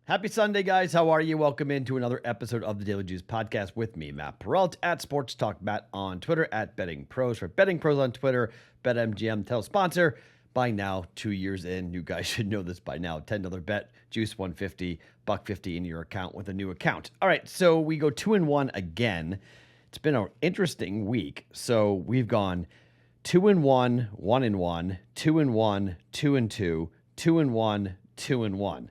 Happy Sunday, guys. How are you? Welcome into another episode of the Daily Juice Podcast with me, Matt Perrault, at Sports Talk Matt on Twitter, at BettingPros for BettingPros on Twitter, BetMGM, title sponsor. By now, 2 years in, you guys should know this by now. $10 bet, Juice 150, $150 in your account with a new account. All right, so we go 2-1 again. It's been an interesting week. So we've gone 2-1, 1-1, 2-1, 2-2, 2-1, 2-1.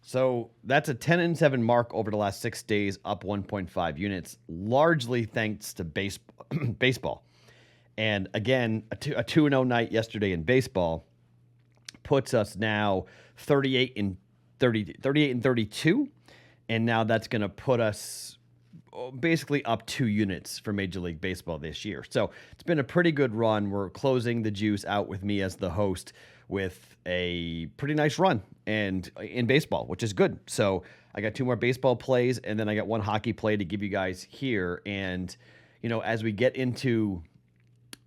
So that's a 10-7 mark over the last 6 days, up 1.5 units, largely thanks to baseball. And again, a 2-0 night yesterday in baseball puts us now 38 and 32. And now that's going to put us basically up 2 units for Major League Baseball this year. So it's been a pretty good run. We're closing the juice out with me as the host with a pretty nice run and in baseball, which is good. So I got 2 more baseball plays, and then I got 1 hockey play to give you guys here. And, you know, as we get into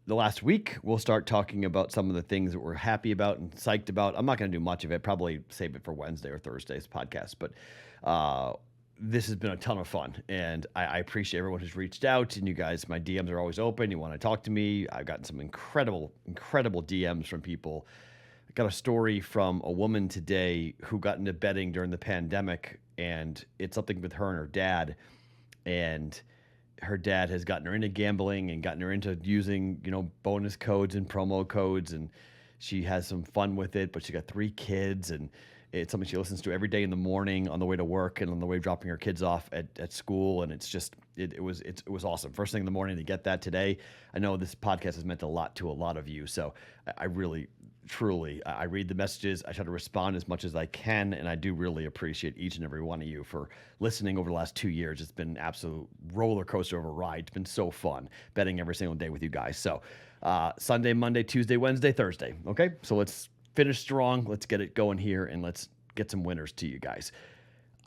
the last week, we'll start talking about some of the things that we're happy about and psyched about. I'm not going to do much of it, probably save it for Wednesday or Thursday's podcast. But this has been a ton of fun, and I appreciate everyone who's reached out. And you guys, my DMs are always open. You want to talk to me. I've gotten some incredible DMs from people. I got a story from a woman today who got into betting during the pandemic, and it's something with her and her dad. And her dad has gotten her into gambling and gotten her into using, bonus codes and promo codes, and she has some fun with it, but she got 3 kids, and it's something she listens to every day in the morning on the way to work and on the way dropping her kids off at school. And it's just, it was awesome. First thing in the morning to get that today. I know this podcast has meant a lot to a lot of you. So I really, truly, I read the messages. I try to respond as much as I can. And I do really appreciate each and every one of you for listening over the last 2 years. It's been an absolute roller coaster of a ride. It's been so fun betting every single day with you guys. So Sunday, Monday, Tuesday, Wednesday, Thursday. Okay. So let's finish strong. Let's get it going here, and let's get some winners to you guys.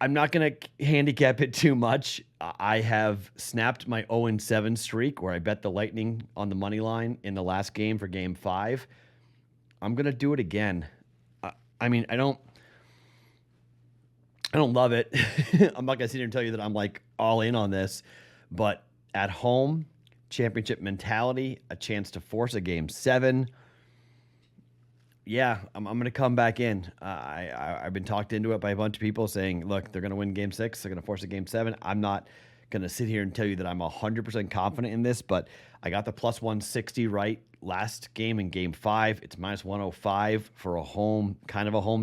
I'm not going to handicap it too much. I have snapped my 0-7 streak where I bet the Lightning on the money line in the last game for Game 5. I'm going to do it again. I don't love it. I'm not going to sit here and tell you that I'm like all in on this, but at home, championship mentality, a chance to force a Game 7. Yeah, I'm going to come back in. I've been talked into it by a bunch of people saying, look, they're going to win Game 6. They're going to force a Game 7. I'm not going to sit here and tell you that I'm 100% confident in this, but I got the plus 160 right last game in Game 5. It's minus 105 for a home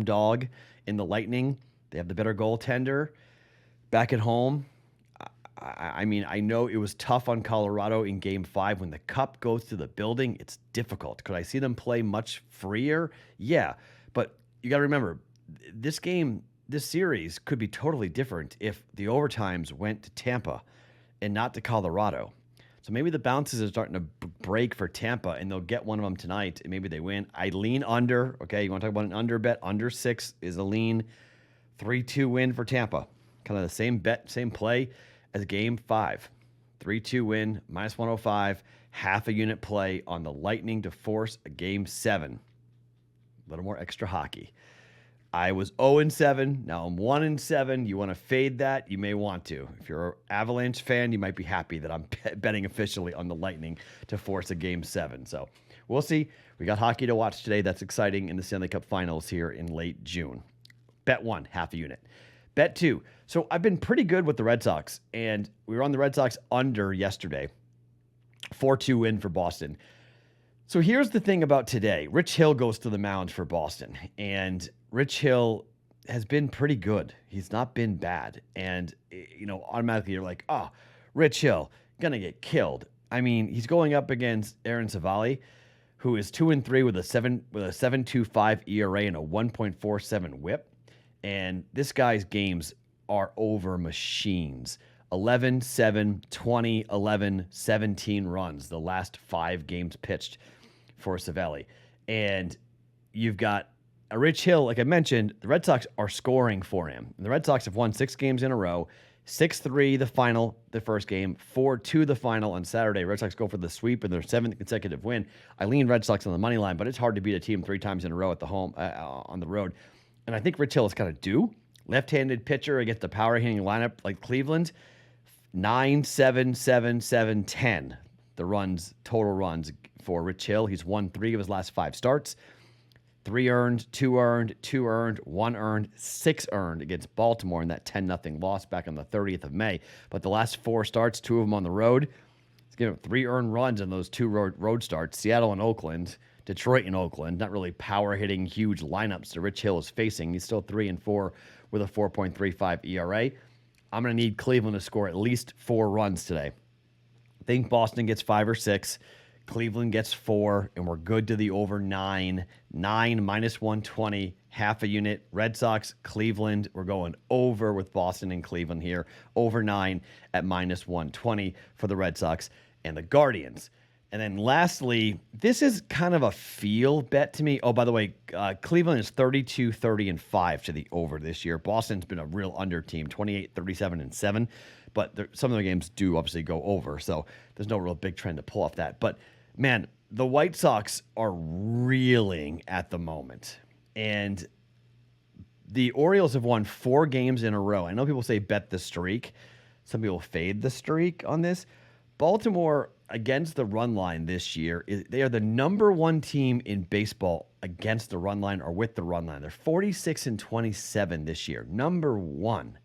dog in the Lightning. They have the better goaltender back at home. I know it was tough on Colorado in Game 5. When the cup goes to the building, it's difficult. Could I see them play much freer? Yeah, but you got to remember, this series could be totally different if the overtimes went to Tampa and not to Colorado. So maybe the bounces are starting to break for Tampa, and they'll get one of them tonight, and maybe they win. I lean under. Okay, you want to talk about an under bet? Under 6 is a lean. 3-2 win for Tampa. Kind of the same bet, same play as Game 5. 3-2 win, minus 105, half a unit play on the Lightning to force a Game 7. A little more extra hockey. I was 0-7. Now I'm 1-7. You want to fade that? You may want to. If you're an Avalanche fan, you might be happy that I'm betting officially on the Lightning to force a Game 7. So we'll see. We got hockey to watch today. That's exciting in the Stanley Cup Finals here in late June. Bet 1, half a unit. Bet 2. So I've been pretty good with the Red Sox, and we were on the Red Sox under yesterday. 4-2 win for Boston. So here's the thing about today. Rich Hill goes to the mound for Boston, and Rich Hill has been pretty good. He's not been bad. And, automatically you're like, oh, Rich Hill, gonna get killed. I mean, he's going up against Aaron Savali, who is 2-3 with a 7.25 ERA and a 1.47 WHIP. And this guy's games are over machines. 11, 7, 20, 11, 17 runs the last 5 games pitched for Savali. And you've got a Rich Hill, like I mentioned, the Red Sox are scoring for him. And the Red Sox have won 6 games in a row. 6-3 the first game, 4-2 the final on Saturday. Red Sox go for the sweep and their 7th consecutive win. I lean Red Sox on the money line, but it's hard to beat a team 3 times in a row at the home on the road. And I think Rich Hill is kind of due. Left-handed pitcher against a power hitting lineup like Cleveland, 9, 7, 7, 7, 10. The runs, total runs for Rich Hill. He's won 3 of his last 5 starts. 3 earned, 2 earned, 2 earned, 1 earned, 6 earned against Baltimore in that 10-0 loss back on the 30th of May. But the last 4 starts, 2 of them on the road, he's given up 3 earned runs in those 2 road starts, Seattle and Oakland, Detroit and Oakland. Not really power-hitting huge lineups that Rich Hill is facing. He's still 3-4 with a 4.35 ERA. I'm going to need Cleveland to score at least 4 runs today. I think Boston gets 5 or 6. Cleveland gets 4, and we're good to the over 9. 9 minus 120, half a unit. Red Sox, Cleveland. We're going over with Boston and Cleveland here. Over 9 at minus 120 for the Red Sox and the Guardians. And then lastly, this is kind of a feel bet to me. Oh, by the way, Cleveland is 32, 30, and 5 to the over this year. Boston's been a real under team, 28, 37, and 7. But some of their games do obviously go over. So there's no real big trend to pull off that. But man, the White Sox are reeling at the moment. And the Orioles have won 4 games in a row. I know people say bet the streak. Some people fade the streak on this. Baltimore against the run line this year, they are the number 1 team in baseball against the run line or with the run line. They're 46-27 this year. Number 1.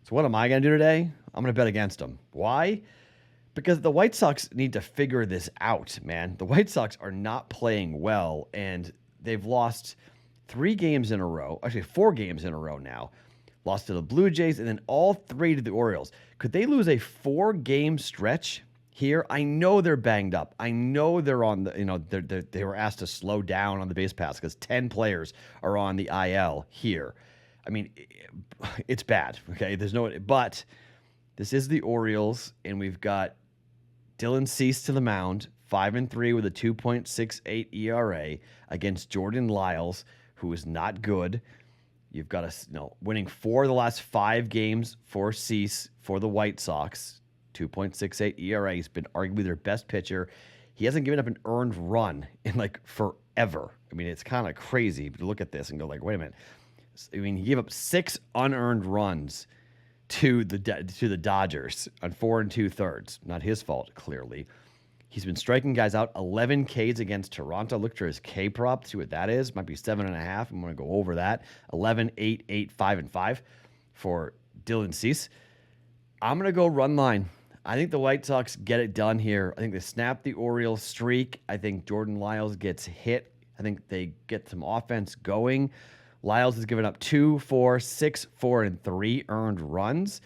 So what am I going to do today? I'm going to bet against them. Why? Because the White Sox need to figure this out, man. The White Sox are not playing well, and they've lost 3 games in a row. Actually, 4 games in a row now. Lost to the Blue Jays, and then all 3 to the Orioles. Could they lose a 4-game stretch here? I know they're banged up. I know they're on the, they were asked to slow down on the base pass because 10 players are on the IL here. I mean, it's bad, okay? But this is the Orioles, and we've got Dylan Cease to the mound, 5-3 with a 2.68 ERA against Jordan Lyles, who is not good. You've got winning 4 of the last 5 games for Cease for the White Sox, 2.68 ERA. He's been arguably their best pitcher. He hasn't given up an earned run in forever. I mean, it's kind of crazy to look at this and go wait a minute. I mean, he gave up 6 unearned runs to the Dodgers on 4 2/3. Not his fault, clearly. He's been striking guys out. 11 Ks against Toronto. Look for his K prop. See what that is. Might be 7.5. I'm going to go over that. 11, 8, 8, 5, and 5 for Dylan Cease. I'm going to go run line. I think the White Sox get it done here. I think they snap the Orioles streak. I think Jordan Lyles gets hit. I think they get some offense going. Lyles has given up 2, 4, 6, 4, and 3 earned runs.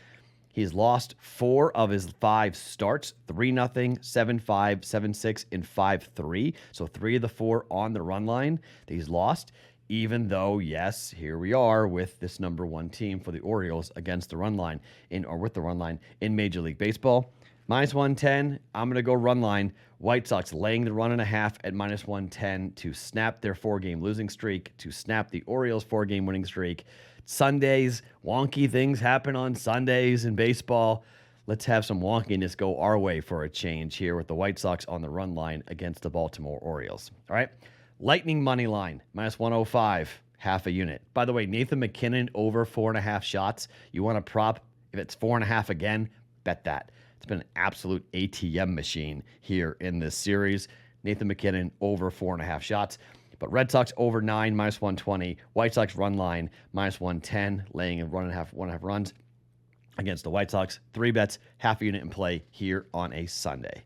He's lost 4 of his 5 starts, 3-0, 7-5, 7-6, and 5-3. So 3 of the 4 on the run line that he's lost, even though, yes, here we are with this number 1 team for the Orioles against the run line with the run line in Major League Baseball. Minus 110, I'm going to go run line. White Sox laying the 1.5 at minus 110 to snap their 4-game losing streak, to snap the Orioles 4-game winning streak. Sundays, wonky things happen on Sundays in baseball. Let's have some wonkiness go our way for a change here with the White Sox on the run line against the Baltimore Orioles. All right. Lightning money line, minus 105, half a unit. By the way, Nathan McKinnon over 4.5 shots. You want a prop? If it's 4.5 again, bet that. It's been an absolute ATM machine here in this series. Nathan McKinnon over 4.5 shots. But Red Sox over 9, minus 120. White Sox run line, minus 110, laying in 1.5 runs against the White Sox. 3 bets, half a unit in play here on a Sunday.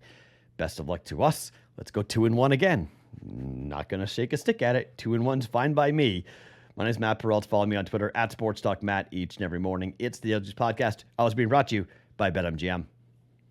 Best of luck to us. Let's go 2-1 again. Not going to shake a stick at it. 2-1's fine by me. My name is Matt Perrault. Follow me on Twitter at SportsTalkMatt each and every morning. It's the LG's podcast. Always being brought to you by BetMGM.